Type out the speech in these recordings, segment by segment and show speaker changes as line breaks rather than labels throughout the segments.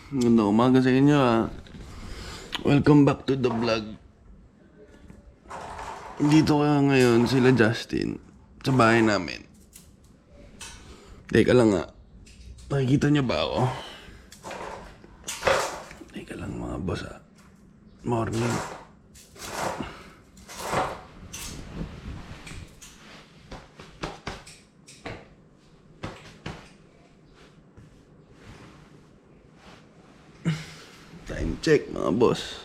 Magandang umaga sa inyo Welcome back to the vlog. Dito ka ngayon sila Justin sa bahay namin. Teka lang nakikita niyo ba ako? Teka lang mga boss Morning. Time check mga boss.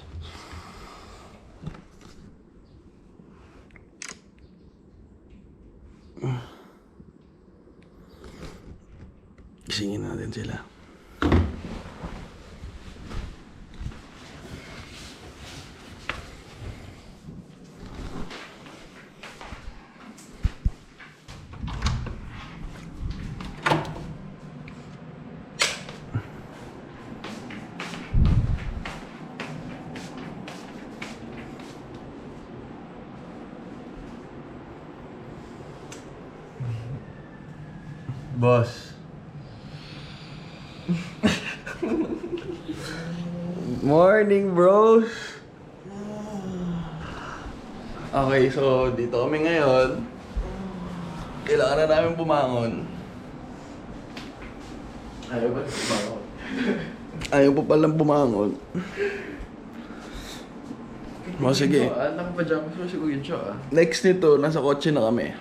Gisingin natin sila. Boss. Morning, bros. Okay, so dito kami ngayon. Kailangan na namin bumangon. Ayaw ba bumangon? Ayaw pa palang bumangon. Sige.
Naka-pajamas mo si Kuya Cho
Next nito, nasa kotse na kami.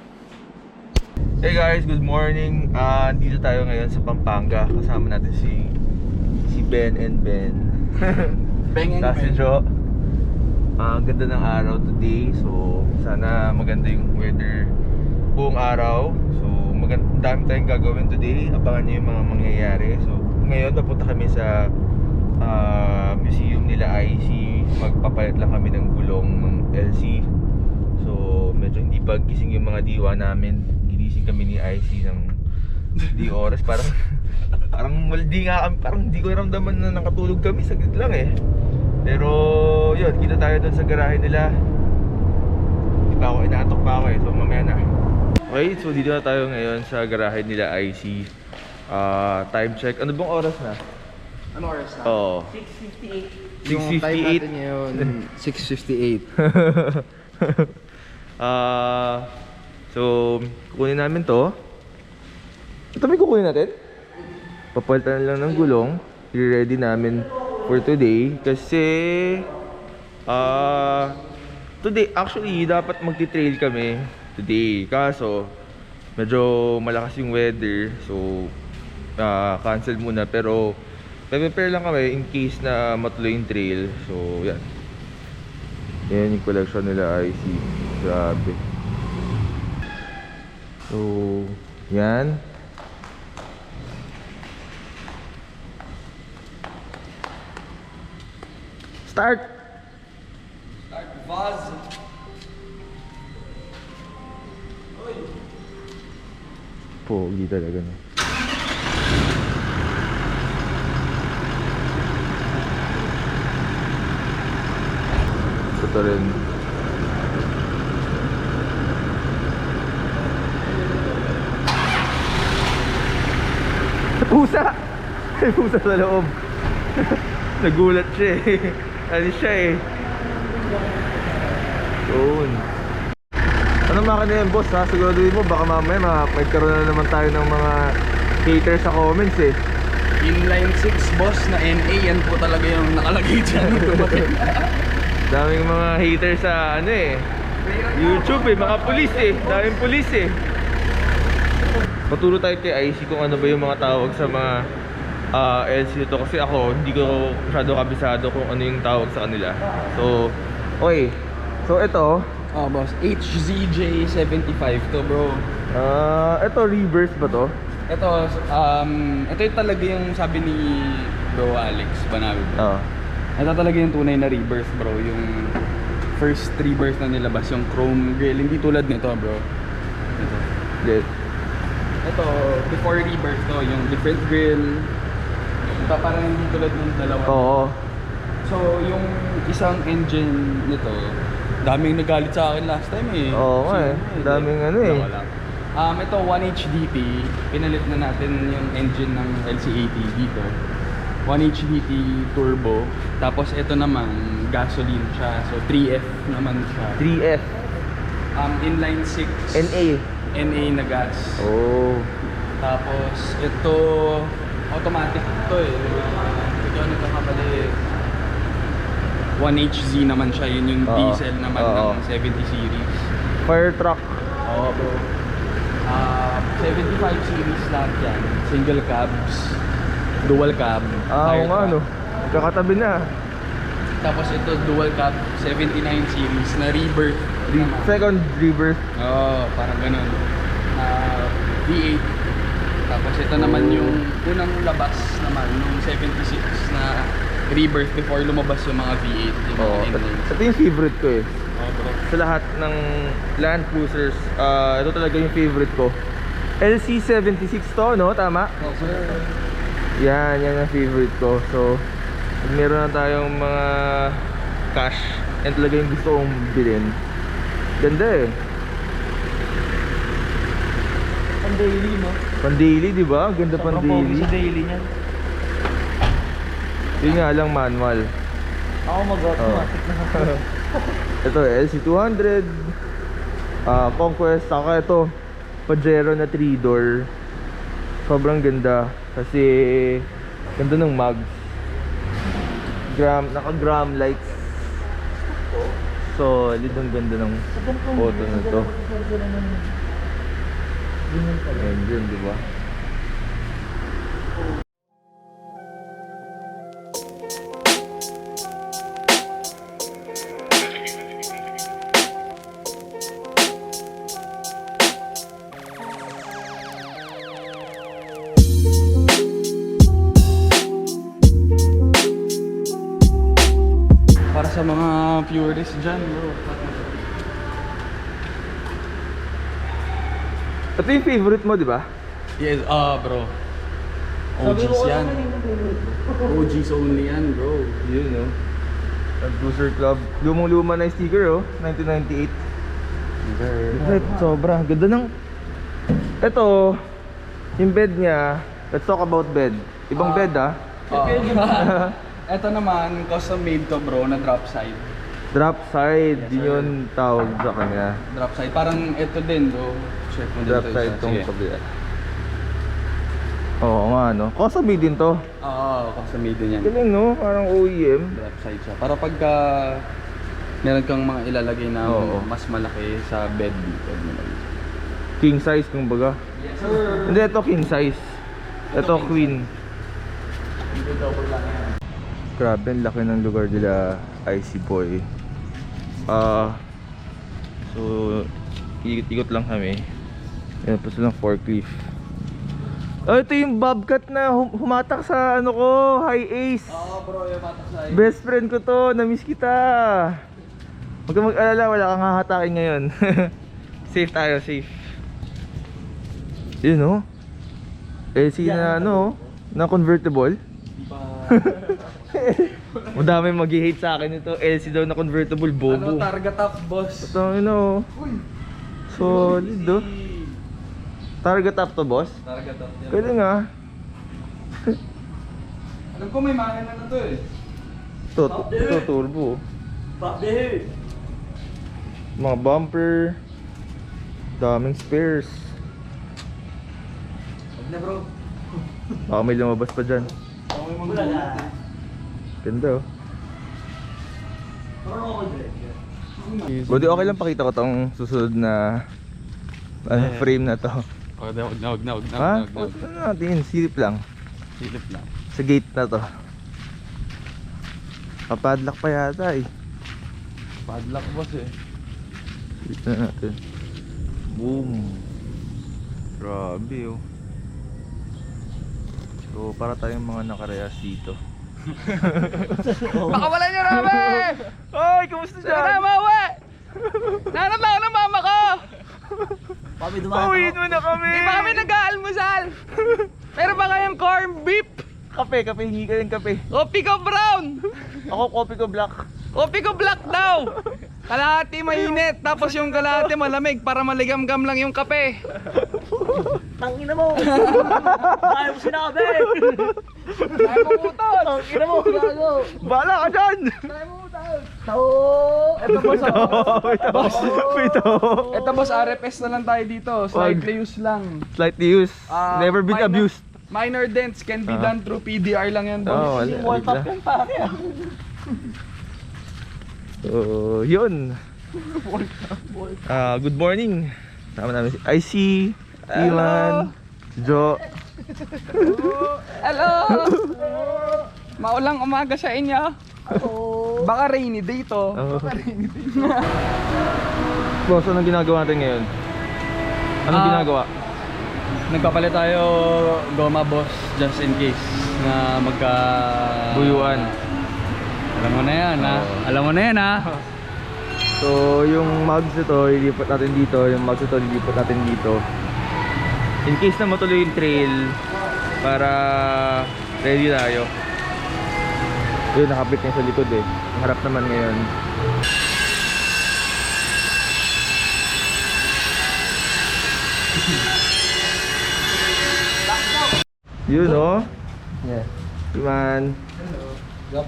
Hey guys, good morning. Dito tayo ngayon sa Pampanga. Kasama natin si Ben and Ben.
Beng and
Kasi
Ben.
Jo, ang ganda ng araw today. So, sana maganda yung weather buong araw. So, dami tayong gagawin today. Abangan nyo yung mga mangyayari. So, ngayon papunta kami sa museum nila IC. Magpapalit lang kami ng gulong ng LC. So, medyo hindi pa gising yung mga diwa namin. Ginising kami ni IC ng di oras. Parang hindi ko naramdaman na nakatulog kami. Saglit lang Pero, yun, kita tayo doon sa garahe nila. Inaantok pa ako So, mamaya na. Okay, so dito na tayo ngayon sa garahe nila IC. Time check. Ano bang oras na?
Ano oras na?
Oo.
6:58. Yung time
6:58.
natin ngayon, 6:58.
So, kukunin namin to. Ito may kukunin natin? Papalitan lang ng gulong. I-ready namin for today. Kasi, today, actually, dapat magti-trail kami today. Kaso, medyo malakas yung weather. So, cancel muna. Pero, prepare lang kami in case na matuloy yung trail. So, yan. Yan yung collection nila IC. Grabe. So, yan. Start!
Start Vaz.
Pogi talaga no. Ito rin. Pusa! May pusa sa loob. Nagulat siya Ano siya Yun. Ano makina yan boss ha? Siguraduhin mo baka mamaya magkaroon na naman tayo ng mga haters sa comments
Inline 6 boss na NA, yan po talaga yung nakalagay dyan.
Daming mga haters sa YouTube mga pulis daming pulis Paturo tayo kay IC kung ano ba yung mga tawag sa mga LC nito. Kasi ako hindi ko masyado kabisado kung ano yung tawag sa kanila. So, okay. So ito
Boss, HZJ75 to bro.
ito reverse ba to?
Ito yung talaga yung sabi ni Bro Alex Banabe bro. Ito talaga yung tunay na reverse bro. Yung first reverse na nilabas, yung chrome grill. Hindi tulad nito bro. Ito.
Yes.
Ito, before reverse to, yung different grill. Ito parang hindi tulad ng dalawa.
Oo.
So, yung isang engine nito, daming nagalit sa akin last time
Oo nga daming
Ito 1HDT, pinalit na natin yung engine ng LC80 dito. 1HDT turbo. Tapos ito naman, gasoline siya. So 3F naman siya.
3F.
Inline 6.
NA.
NA na gas.
Oh.
Tapos ito, automatic to eh. Ito ano nagkakamali. 1HZ naman siya. Yun yung
Oo.
diesel naman
Oo.
ng 70 series.
Fire truck.
Oo bro. 75 series lahat yan. Single cabs, dual cab,
Oo
fire
nga
truck.
no. Kakatabi na.
Tapos ito dual cab 79 series na rebirth.
Second rebirth.
Oo, parang ganun. V8. Tapos ito naman yung unang labas naman nung 76 na rebirth before lumabas yung mga V8, yung mga
Oh,
inlines.
ito yung favorite ko eh.
Oo bro.
Sa lahat ng Land Cruisers, ito talaga yung favorite ko. LC76 to, no? Tama?
Oo sir.
Yan ang favorite ko. So, pag meron na tayong mga cash, yan talaga yung gusto kong bilhin. Ganda eh.
Ang daily, no?
Pan daily, di ba? Ganda pan daily.
Sa daily niyan.
Yun nga lang manual.
Ako mag-automatic na ako.
Ito LC200, Conquest, saka ito Pajero na 3-door. Sobrang ganda kasi ganda ng mags. Naka-gram lights. Solid ang ganda ng photo na to. Engine, di ba?
Para sa mga purists dyan bro.
Ito yung favorite mo, di ba?
Yes, bro. OGs yan. OGs only yan bro.
Yun, no? Land Cruiser Club. Lumang-luma na yung sticker, oh. 1998. Right, sobra. Ganda ng... Ito, yung bed niya. Let's talk about bed. Ibang bed, ah.
Ito naman, custom made to bro na drop side.
Drop side,
Yes,
yun
sir.
yung tawag sa kanya.
Drop side. Parang ito din bro. Check mo
Drop
dito
side
isa.
tong
Sige.
kabila. Oo nga, no? Custom made din to.
Oo, custom made din yan.
Galing, no? Parang OEM.
Drop side siya. Para pagka meron kang mga ilalagay na
Oo.
mas malaki sa bed dito.
King size, kumbaga.
Yes sir.
Hindi, ito king size. Ito queen.
Dito double lang yan.
Grabe, ang laki ng lugar nila, Icy Boy. So, ikot-ikot lang kami. Ayan pa silang forklift. Oh, ito yung bobcat na humatak sa ano ko, high ace.
Oo bro, yung matak sa
Best friend ko to, na-miss kita. Huwag kang mag-alala, wala kang hahatakin ngayon. Safe tayo, safe. Yun, no? LC na ano, na convertible. Madami mag-hate sa akin ito. LC daw na convertible, bobo.
Ano, targa top boss.
Ito, yun, oh. Solid, oh. Target up to, boss.
Targa top yan.
Pwede nga.
Alam ko may makina na to eh.
Ito, turbo.
Pabe!
Mga bumper. Daming spares.
Huwag na bro.
Baka may lumabas pa dyan.
Ako may
Wala na.
Ganda, oh.
Parang ako direct.
Buti okay lang pakita ko tong susunod na frame na to.
Huwag na.
Ha? Huwag na natin, silip lang.
Silip lang.
Sa gate na to. Papadlock pa yata eh.
Padlock boss eh.
Silip na natin. Boom. Grabe, oh. So para tayong mga nakarehas dito.
Pakawalan niyo namin!
Hoy, kumusta
Saan na mauwi? Nanap na ako ng mama ko!
Pabe, dumaan
Pauwiin
ako.
mo na kami!
Di ba kami nag-aalmusal? Meron ba kayong corned beef?
Kape, hingi ka ng kape.
Kopi ko brown!
Ako, kopi ko black.
Kopi ko black daw! Kalahati mainit, tapos yung kalahati malamig para maligam-gam lang yung kape.
Tangina mo! Ayaw mo sinabi!
Ay mo utos!
Tangina mo! Gago!
Bahala ka dyan!
Tao!
Ito boss, boss.
Pito.
Ito boss, RFS na lang tayo dito. Slightly used lang.
Slightly used. Never been abused.
Minor dents can be done through PDR lang yan boss.
Oh, wala.
Wall top yan pare.
So, yun. Good morning. Tama namin si IC, Iman, Jo.
Hello! Maulang umaga sa inyo. Baka rainy day to.
Boss, anong ginagawa natin ngayon? Anong ginagawa?
Nagpapalit tayo goma boss just in case na
Buyuan.
Alam mo na yan ha. Alam mo na yan ha.
So, yung mugs ito, lilipat natin dito. Yung mugs ito, lilipat natin dito. In case na matuloy yung trail, para ready tayo. Yun, nakapit niya sa likod eh. Ang harap naman ngayon. Yun oh.
Yeah.
Iman.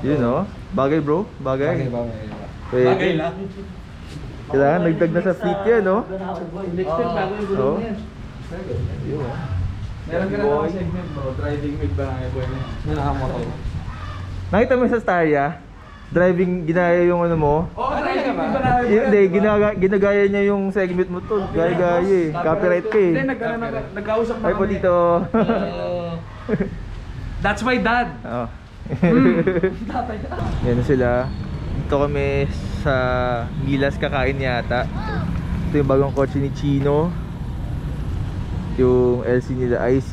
Yun oh. Bagay bro, bagay. Pwede.
Bagay lang.
Kailangan nagdag na sa feet yan no. Oh. Yun oh.
Meron ka na lang segment bro, driving with Barangay Boy na yan. Nakamotor.
Nakita mo sa Staria? Driving, ginaya yung ano mo?
Oo, driving with Barangay Boy.
Hindi, ginagaya niya yung segment mo to. Gaya-gaya eh. Copyright ka eh.
Hindi, nagkausap na
Ay po dito.
That's my dad.
Oh. Yan na sila. Dito kami sa Gilas kakain yata. Ito yung bagong kotse ni Chino. Yung LC nila IC,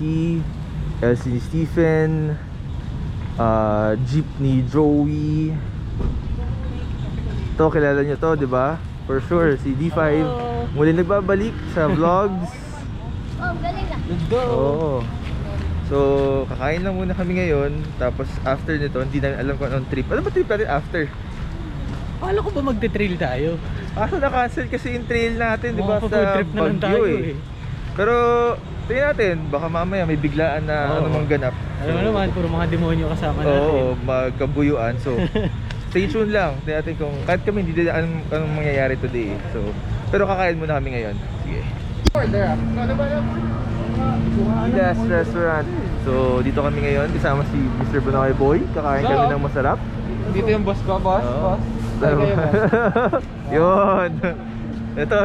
LC ni Stephen, Jeep ni Joey. Ito, kilala nyo to, di ba? For sure, si D5. Muli nagbabalik sa vlogs.
Oh, galing na.
Oo. So, kakain lang muna kami ngayon. Tapos after nito, hindi namin alam kung anong trip. Ano ba trip natin after?
Paano ko ba magte-trail tayo?
Kaso na-cancel kasi yung trail natin, di ba?
Food
Sa
trip na lang
Baguio
tayo
eh. Pero, tingnan natin. Baka mamaya may biglaan na ano mang ganap.
Alam mo naman, puro mga demonyo kasama natin.
Oo, magkabuyuan. So, stay tuned lang. Tingnan natin kung, kahit kami hindi din alam anong mangyayari today. So, pero kakain muna kami ngayon. Sige. Gilas Restaurant. So, dito kami ngayon kasama si Mr. Banaway Boy. Kakain kami ng masarap.
Dito yung boss ko, boss.
Oo.
Boss. Tayo kayo, boss.
Yun. Ito.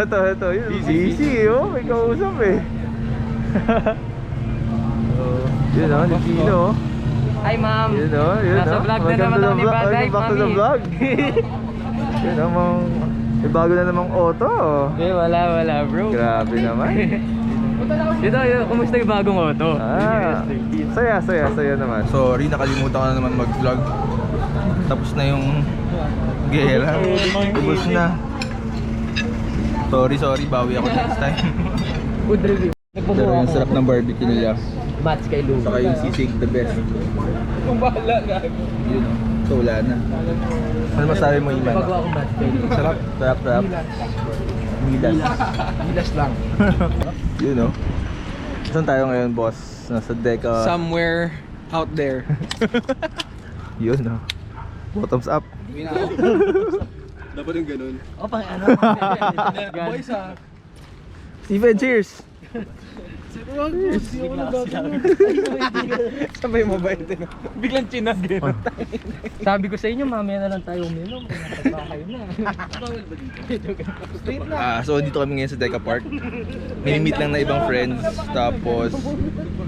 Yun. Easy, oh. May kausap eh. Yun oh, ni Chino.
Hi ma'am.
Yun oh, yun
Nasa
oh.
vlog na
Maganda
naman ako ni
vlog.
Baday,
Welcome back to the
mami.
vlog. Yun oh, may bago na namang auto.
Eh, wala bro.
Grabe naman.
Dito, kumusta yung bagong auto?
Saya naman. Sorry, nakalimutan ko na naman mag-vlog. Tapos na yung gera. Ubus na. Sorry, bawi ako next time.
Good review.
Pero yung sarap ng barbecue nila.
Mats kay Lou.
Saka yung sisig, the best.
Kung bahala na.
Yun o. So wala na. Ano masabi mo, Iman?
Pagawa ko Mats kay Lou.
Sarap. Milas.
Gilas lang.
Yun o. Saan tayo ngayon, boss? Nasa Deca.
Somewhere out there.
Yun o. Bottoms up.
Dapat yung ganun.
O, pang ano?
Boys ha.
Steven, cheers!
Sabay mabait din. Biglang chinag din.
Sabi ko sa inyo, mamaya na lang tayo uminom. Nakapakayo na.
So dito kami ngayon sa Deca Park. May meet lang na ibang friends. Tapos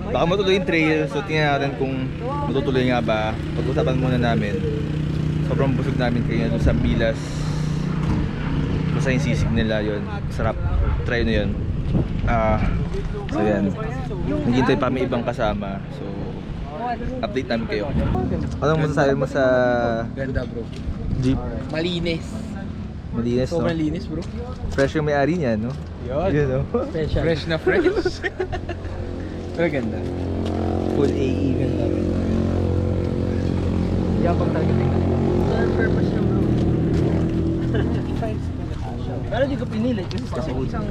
baka matuloy yung trail. So tingnan natin kung matutuloy nga ba. Pag-usapan muna namin. Sobrang busog namin kayo doon sa Bilas. Basta yung sisig nila yun. Sarap. Try nyo yun. So yan. Naghintay pa may ibang kasama. So update namin kayo. Anong masasabi mo sa
Ganda bro.
Jeep?
Malinis.
Malinis, no?
Sobrang linis bro.
Fresh yung may-ari niya, no?
Yun.
Yun, no?
Fresh na fresh. Pero ganda.
Full AE.
Yapang talaga tingnan.
Purpose niya bro.
Ano di ko pinili? Kasi isang...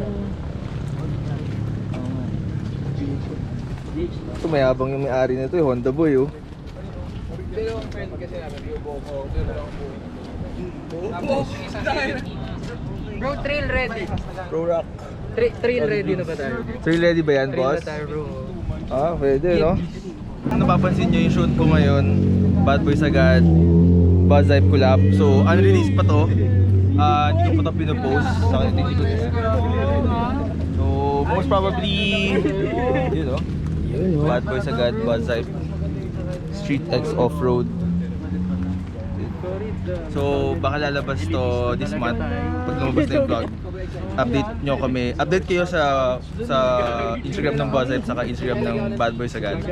Ito mayabang yung may-ari nito, Honda Boy oh.
Dalawang friend kasi namin, yung Boko, dalawang
Bro, trail ready.
Pro Rock.
Trail ready na ba tayo?
Trail ready ba yan,
Trail
boss?
na tayo, bro.
Ah, pwede, no? Napapansin nyo yung shoot ko ngayon, Bad Boys Agad, Buzz Hype collab. So, unreleased pa to. Hindi ko pa ito pinopost. Saka hindi ko So, most probably, yun, no? Bad Boys Agad, Buzz Hype, Street X Off-Road. So, baka lalabas to this month pag lumabas na yung vlog. Update nyo kami. Update kayo sa Instagram ng Buzz Hype saka Instagram ng Bad Boys Agad.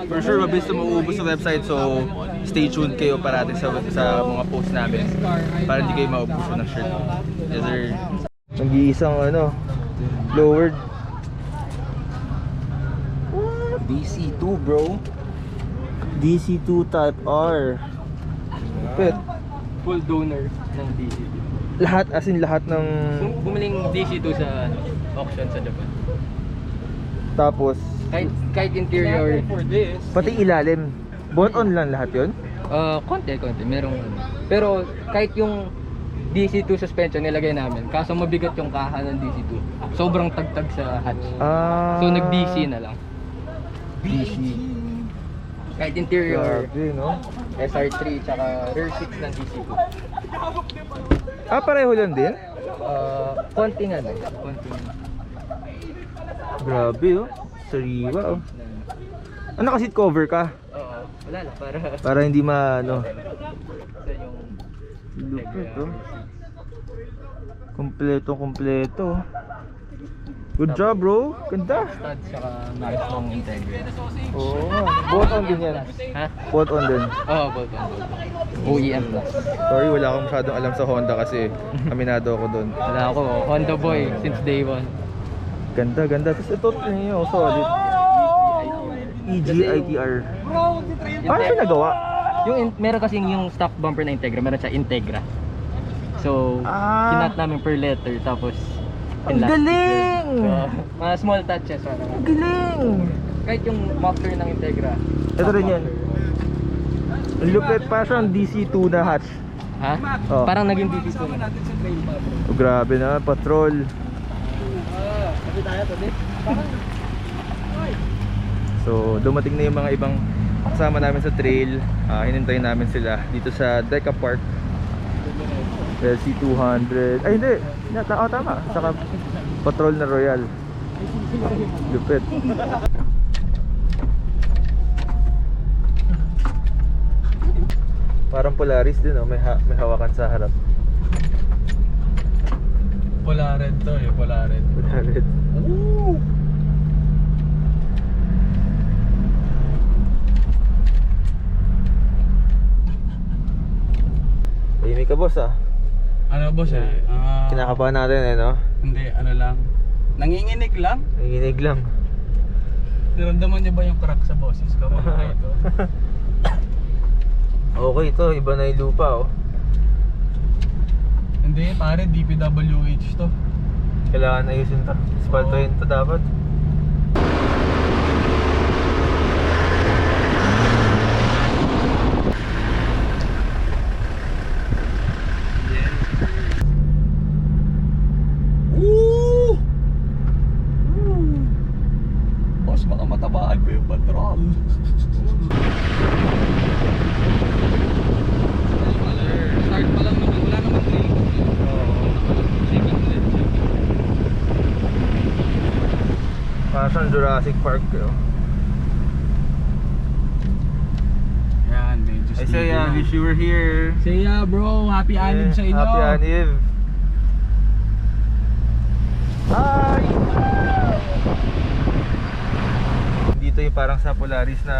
For sure, mabilis na mauubos sa website. So, stay tuned kayo parati sa mga posts namin para hindi kayo maubuso ng shirt. Yes, sir. Nag-iisang lowered DC2 bro. DC2 Type R. Pet.
Full donor ng DC2.
Lahat, as in lahat ng...
Bumiling DC2 sa auction sa Japan.
Tapos,
Kahit interior.
pati ilalim. Bought on lang lahat yun?
Konti. Merong pero kahit yung DC2 suspension nilagay namin, kaso mabigat yung kaha ng DC2. Sobrang tagtag sa hatch.
Ah.
So nag-DC na lang.
DC.
Kahit interior,
Grabe, no?
SR3 tsaka rear 6 ng DC2.
Ah, pareho lang din?
Konting.
Grabe, oh. Sariwa, oh. Ah, naka-seat cover ka?
Oo, wala lang para
Para hindi ma,
sa yung
lupit, oh. Kompleto. Good job, bro. Ganda.
studs tsaka nice long integrity.
Oo nga. Bought on din yan.
Ha?
Bought on din.
Oo, bolt on. OEM plus.
Sorry, wala akong masyadong alam sa Honda kasi aminado ako doon.
Wala ako, Honda boy since day one.
Ganda. Tapos ito, solid. EGITR. Paano siya nagawa?
Meron kasing yung stock bumper na Integra, meron siya Integra. So, kinat namin per letter tapos
Ang galing!
So, mga small touches.
Ang galing!
Kahit yung muffler ng Integra.
Ito rin yan. Ang lupit pa siyang DC2 na hatch.
Ha?
Oh.
Parang naging DC2 na.
Oh, grabe na, patrol. So, dumating na yung mga ibang kasama namin sa trail. Hinintayin namin sila dito sa Deca Park. LC200. Ay, hindi. Tama. Saka patrol na Royal. Lupit. Parang Polaris din, oh. May hawakan sa harap.
Polared to eh, Polared.
Polaris. Tahimik ka, boss, ah.
Ano boss
Kinakabahan natin, no?
Hindi, ano lang. Nanginginig lang.
Nanginig lang.
Naramdaman niyo ba yung crack sa boses ko mga ito?
Okay, ito. Iba na yung lupa, oh.
Hindi, pare, DPWH to.
Kailangan ayusin to. Spaltohin to dapat.
Boss, baka matabaan ko yung patrol. Start pa lang naman, wala naman trail. Second left siya.
Parang siyang Jurassic Park, oh.
Yan, medyo
I say, wish you were here.
Say bro, happy anniv sa inyo.
Happy Anniv. Hi! Dito yung parang sa Polaris na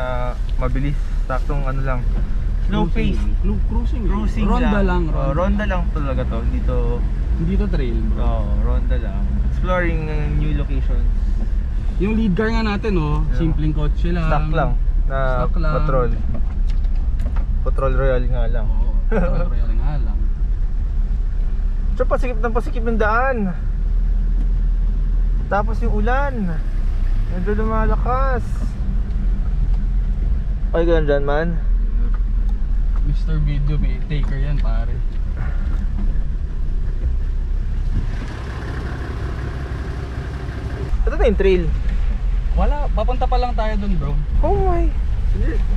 mabilis. Taktong ano lang. Slow pace.
Cruising.
Cruising
Ronda lang.
Oh, ronda lang talaga to. Dito,
Hindi to trail bro.
ronda lang. Exploring new locations.
Yung lead car nga natin simpleng kotse lang.
Stock lang na
Stock lang.
patrol. Patrol Royal nga lang.
Oo, patrol royal nga lang.
So pasikip ng daan. Tapos yung ulan. Nandun lumalakas. Okay ka dyan, man?
Mr. Video taker yan, pare.
Ito na yung trail.
Wala, papunta pa lang tayo dun, bro.
Oh my.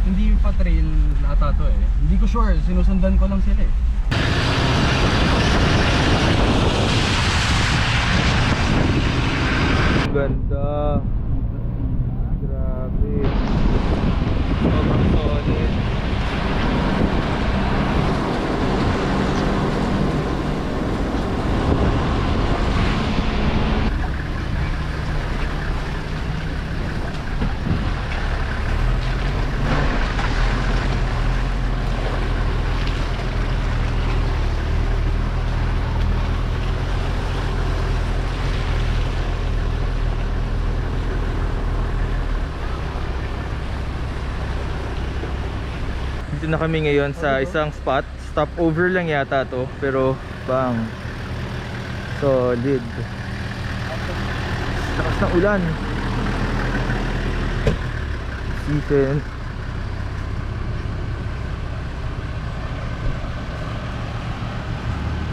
Hindi pa trail ata to eh. Hindi ko sure, sinusundan ko lang sila eh.
Ganda. Grabe. Sobrang solid. Dito na kami ngayon sa isang spot. Stopover lang yata to, pero bang solid. Lakas ng ulan. Season.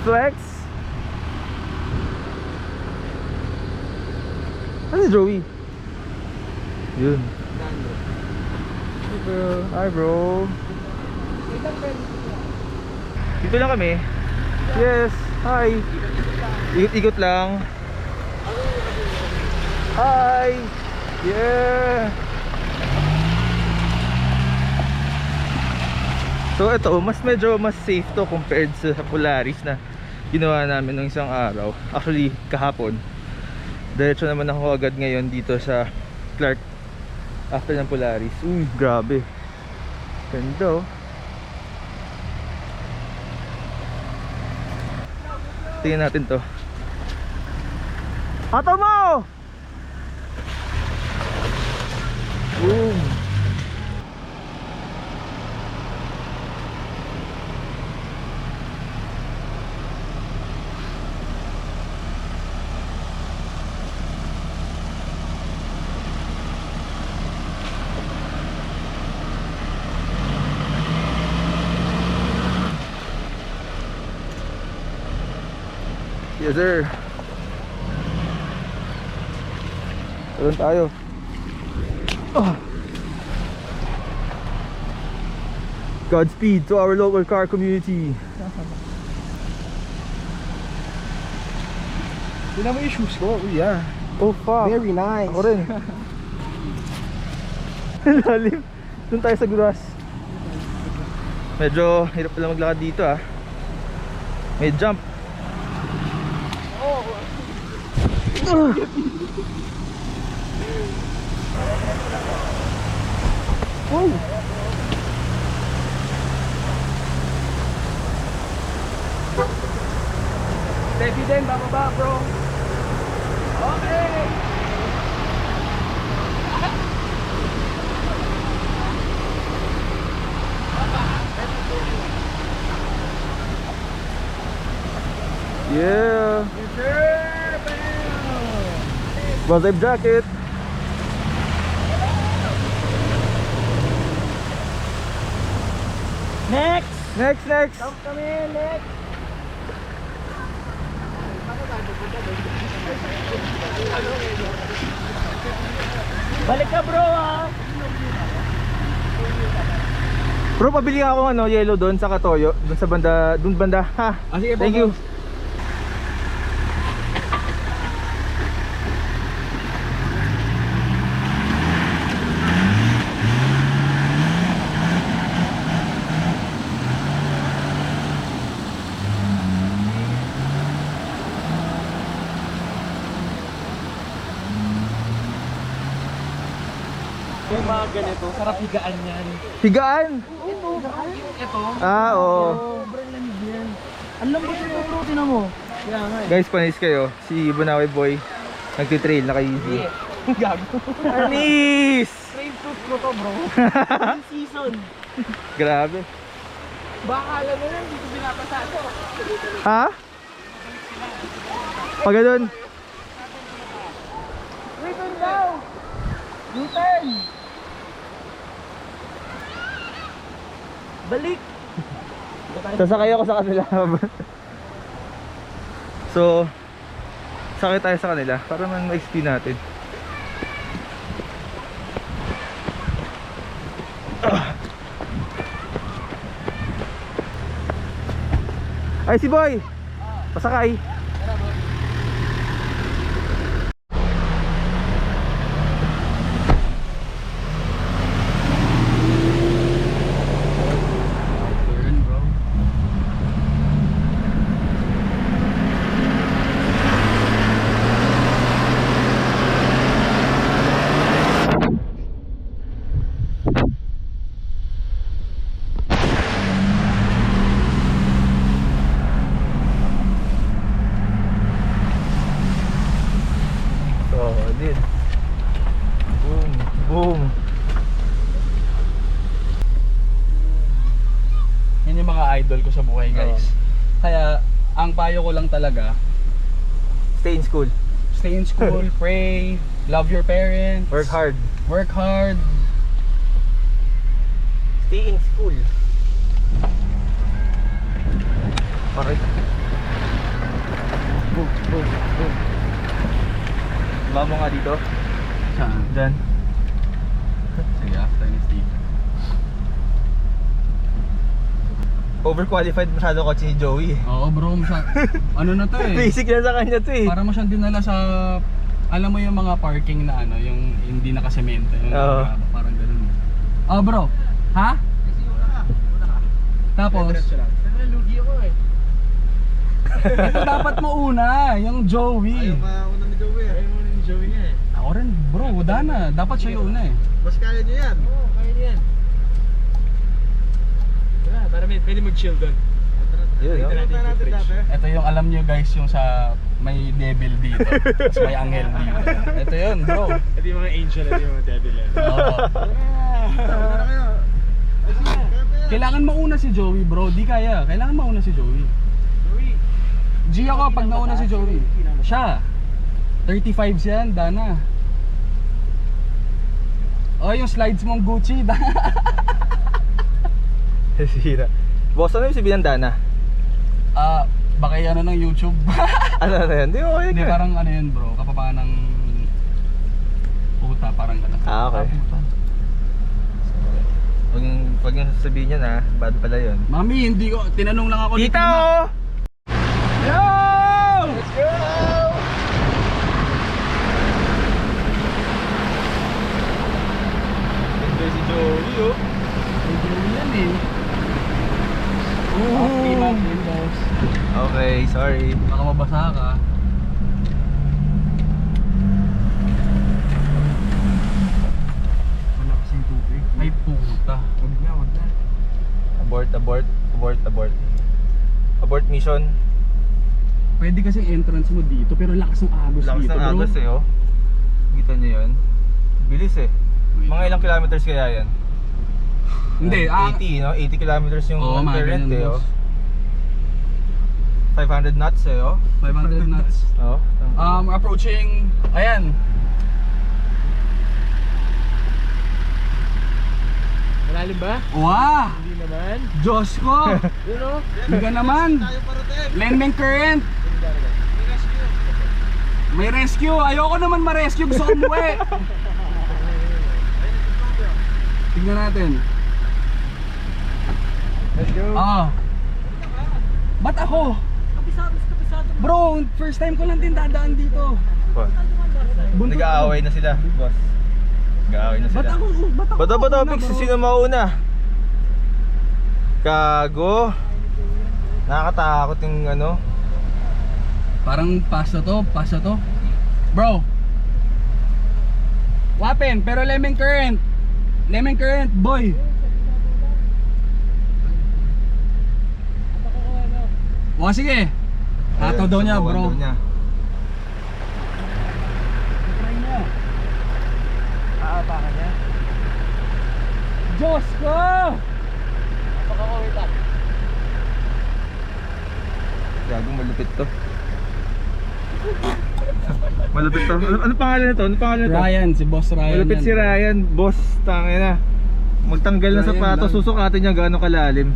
Flex. Ano si Joey? Yun. Hey bro. Hi bro. Dito lang kami. Yes. Hi. Ikot-ikot lang. Hi. Yeah. So ito, medyo mas safe to compared sa Polaris na ginawa namin nung isang araw. Actually, kahapon. Diretso naman ako agad ngayon dito sa Clark after ng Polaris. Uy, grabe. Ganda oh. Tingnan natin to. Ato mo! Boom! Yes sir. Doon tayo. Godspeed to our local car community.
Tignan mo yung shoes ko.
Yeah. Oh fuck.
Very nice.
Ako rin. Lalim. Doon tayo sa grass. Medyo hirap pala maglakad dito ah. May jump. Wow.
Steady din, bababa bro. Okay.
Yeah. Well-zip jacket.
Next!
Next.
Kami, next! Balik ka bro ah!
Bro, pabili ako ano, yellow doon sa Katoyo, doon sa banda, doon banda. Ha.
Sige,
Thank you.
Yung mga ganito, sarap higaan yan.
Higaan.
Ito.
Ah, oo.
Sobrang lamig yan. Ang lambot yung bro, tinan mo. Kaya nga eh.
Guys, panis kayo. Si Bunawi Boy nagtitrail, naka-easy.
Gago.
Anis!
Train suit ko to bro. Season.
Grabe.
Baka alam mo na, hindi ko binabasa to.
Ha? Pag ganun.
U-turn daw! U-turn! Balik!
Sasakay ako sa kanila. So, sakay tayo sa kanila para man ma-explain natin. Ay, si Boy! Pasakay!
Turn, bro.
Solid. Boom, boom.
Yan yung mga idol ko sa buhay, guys. Kaya, ang payo ko lang talaga,
Stay in school.
stay in school, pray, love your parents,
Work hard.
work hard.
Stay in school. Alright. Boom, boom, boom. Diba mo nga dito?
Saan?
Diyan.
Sige, after ni Steve.
Overqualified masyado kotse ni Joey.
Oo bro, ano na to eh.
Basic na sa kanya to eh.
Para mo siyang dinala sa, alam mo yung mga parking na ano, yung hindi nakasemento, yung
Oo.
parang ganun. Oh bro, ha? Tapos,
Lugi ako eh.
ito dapat mauna, yung Joey.
Mauna ni Joey eh. Ayaw muna ni Joey niya eh.
Ako rin bro, Dana, dapat siya yung una eh.
Mas kaya niyo yan. Oo, kaya niyo yan. Tara, para pwede mag-chill doon.
Yun, no?
Natin dati.
Ito yung alam nyo guys, yung sa may devil dito, tapos may angel dito. Ito yun bro.
Ito yung mga angel at yung mga devil yan.
Oo.
Tara kayo.
Kailangan mauna si Joey bro, di kaya. Kailangan mauna si Joey.
Joey.
G ako pag nauna si Joey. Siya. 35 yan, Dana. Oh, yung slides mong Gucci, Dana.
Sira. Boss, ano yung sabihin ng Dana?
Baka yan ano ng YouTube.
Ano na yan? Di mo okay
Hindi,
ka.
parang ano yun bro, kapapaan ng puta, parang gano'n.
Ah, okay.
Puta.
Pag yung sasabihin niya na, bad pala yun.
Mami, hindi ko, tinanong lang ako ni
Kita
Tina.
oh!
Yo!
Let's go! Enjoy si Joey oh.
Hindi yan eh. Tina, windows.
Okay, sorry.
Baka mabasa ka. Wala kasing tubig. Ay puta. Wag na, wag na.
Abort, abort, abort, abort. Abort mission.
Pwede kasi entrance mo dito pero lakas ng agos
Lakas
dito
ng
bro.
agos eh oh. Kita niyo yun? Bilis eh. Mga ilang kilometers kaya yan?
Hindi,
80 no? 80 kilometers yung
Oo, mga
current
ganyan,
eh oh.
boss.
500 knots eh oh.
500 knots.
Oh.
Approaching, ayan.
Malalim ba?
Wah!
Hindi naman.
Diyos ko!
Yun o.
Hindi ka naman!
Tayo parating.
Landing current! May rescue! Ayoko naman ma-rescue! Gusto ko umuwi! Tignan natin.
Let's go.
Ba't ako? Bro, first time ko lang din dadaan dito. Buntot
Nag-aaway na sila, boss. Nag-aaway na sila.
Ba't ako?
Bato, bato,
mauna,
Pix,
bro?
sino mauna? Gago. Nakakatakot yung ano.
Parang pass na to. Bro. Wapen, pero lemon current. Lemon current, boy. O sige. Hataw daw niya, bro. Try niya.
Aapakan niya.
Diyos ko!
Pakakawit lang.
Gago, malupit to. Malupit to. Ano pangalan nito? Ano pangalan nito?
Ryan, si Boss Ryan.
Malupit
yan,
si
bro.
Ryan, boss, tangin na. Magtanggal ng
Ryan
sapatos,
lang.
susukatin niya gaano kalalim.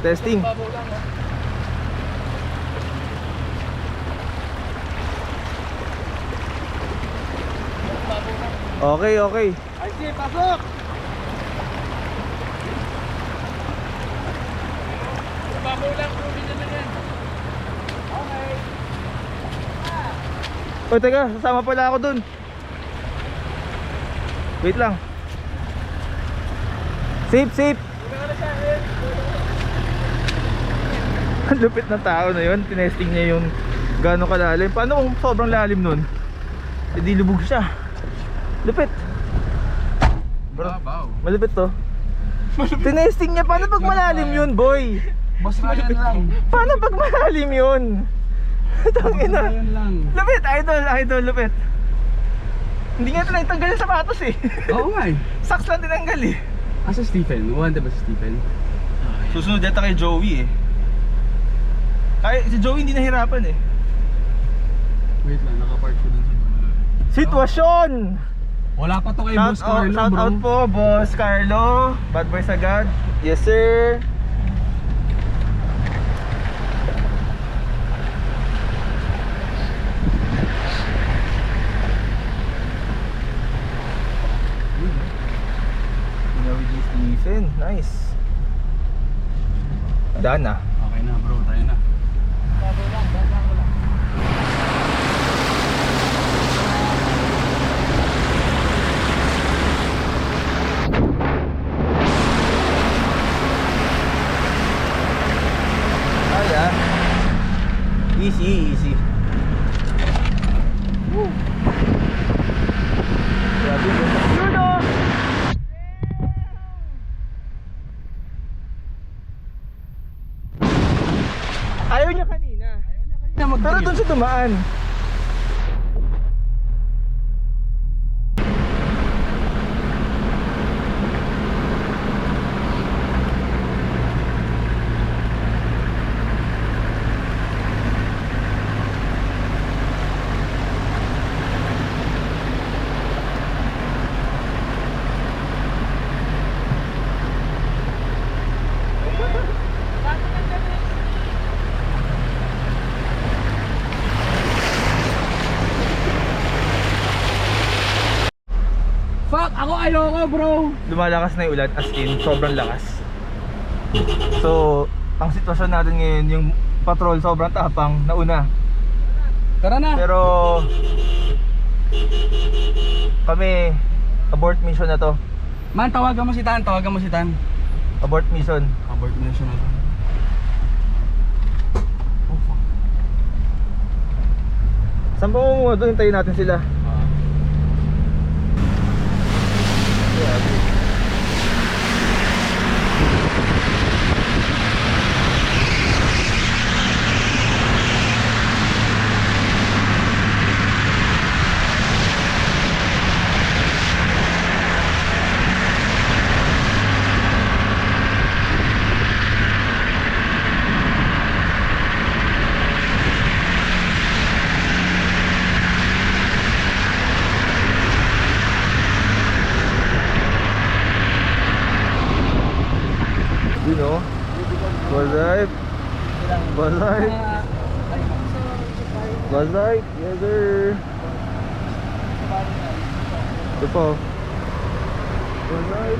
Testing. Okay, okay.
Ay, sige, pasok! Babaw lang, bro. Binyan na yan. Okay.
O teka, sasama pala ako dun. Wait lang. Safe, safe. Ang lupit ng tao na yun. Tinesting niya yung gaano kalalim. Paano kung sobrang lalim nun? E di lubog siya. Lupit.
Babaw.
Malupit to. Tinesting niya. Paano pag malalim yun, boy?
Boss Ryan lang.
Paano pag malalim yun? Tangina.
Ryan lang.
Lupit, idol, lupit. Hindi nga ito naitanggal yung sapatos eh.
Oo nga eh.
Socks lang tinanggal eh.
Asa Stephen? Wanda ba si Stephen?
Susunod yata kay Joey eh. Kaya si Joey hindi nahirapan eh.
Wait lang, nakapark ko dun sa dulo.
Sitwasyon!
Wala pa to kay Boss Carlo,
shout
bro.
out po, Boss Carlo. Bad boy sagad. Yes sir. Tinawid ni Stephen. Nice. Dana.
Okay na bro, tayo na.
Kaya. Easy, easy. Woo. Grabe yun. Yun o! Ayaw niya kanina. Pero doon siya dumaan.
Fuck! Ako ayoko bro!
Lumalakas na yung ulan, as in, sobrang lakas. So, ang sitwasyon natin ngayon, yung patrol sobrang tapang, nauna.
Tara na!
Pero, kami, abort mission na to.
Man, tawagan mo si Tan, tawagan mo si Tan.
Abort mission.
Abort na siya na to.
Saan ba mo doon? Hintayin natin sila. You know? Bazay. Bazay. Bazay. Yes sir. Ito po. Bazay.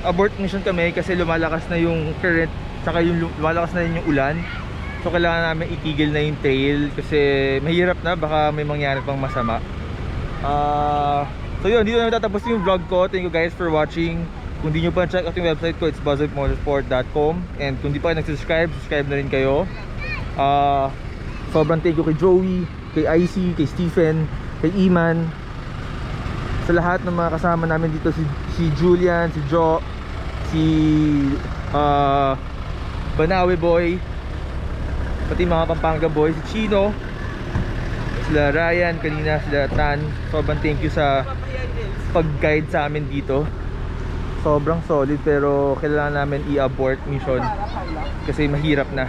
Abort mission kami kasi lumalakas na yung current, saka yung lumalakas na rin yung ulan. So kailangan namin itigil na yung trail kasi mahirap na, baka may mangyari pang masama. So yun, dito na natatapos yung vlog ko. Thank you guys for watching. Kung di nyo pa check out yung website ko, it's buzzwithmotorsport.com. And kung di pa nag-subscribe, subscribe na rin kayo. Sobrang thank you kay Joey, kay IC, kay Stephen, kay Iman, sa lahat ng mga kasama namin dito, si Julian, si Jo, si Banawe Boy, pati mga Pampanga Boy, si Chino, sila Ryan kanina, sila Tan. Sobrang thank you sa pag-guide sa amin dito. Sobrang solid, pero kailangan namin i-abort mission kasi mahirap na.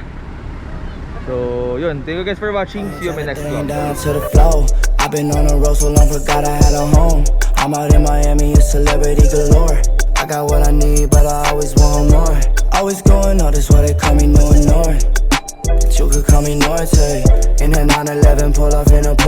So, yun. Thank you guys for watching. See you in my next
Thing
vlog.
down to the flow. I've been on the road so long, forgot I had a home. I'm out in Miami, it's celebrity galore. I got what I need, but I always want more. Always going on, that's why they call me no north. But you could call me Norte. In a 911, pull off in a